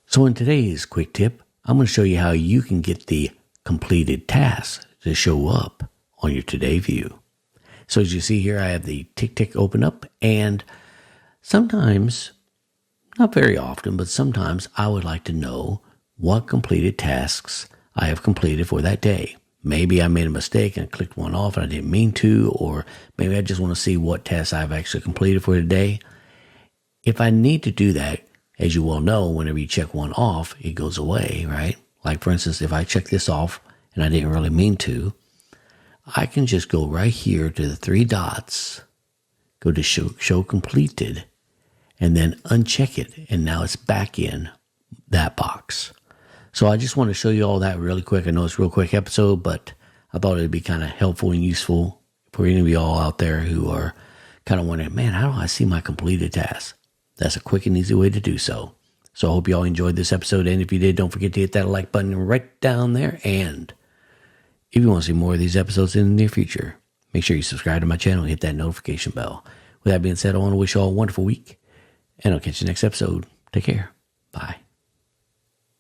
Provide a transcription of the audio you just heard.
So in today's quick tip, I'm going to show you how you can get the completed tasks to show up on your today view. So as you see here, I have the TickTick open up, and sometimes, not very often, but sometimes I would like to know what completed tasks I have completed for that day. Maybe I made a mistake and clicked one off and I didn't mean to, or maybe I just want to see what tasks I've actually completed for the day. If I need to do that, as you well know, whenever you check one off, it goes away, right? Like for instance, if I check this off and I didn't really mean to, I can just go right here to the three dots, go to show completed, and then uncheck it. And now it's back in that box. So I just want to show you all that really quick. I know it's a real quick episode, but I thought it'd be kind of helpful and useful for any of you all out there who are kind of wondering, man, how do I see my completed tasks? That's a quick and easy way to do so. So I hope you all enjoyed this episode. And if you did, don't forget to hit that like button right down there. And if you want to see more of these episodes in the near future, make sure you subscribe to my channel and hit that notification bell. With that being said, I want to wish you all a wonderful week. And I'll catch you next episode. Take care. Bye.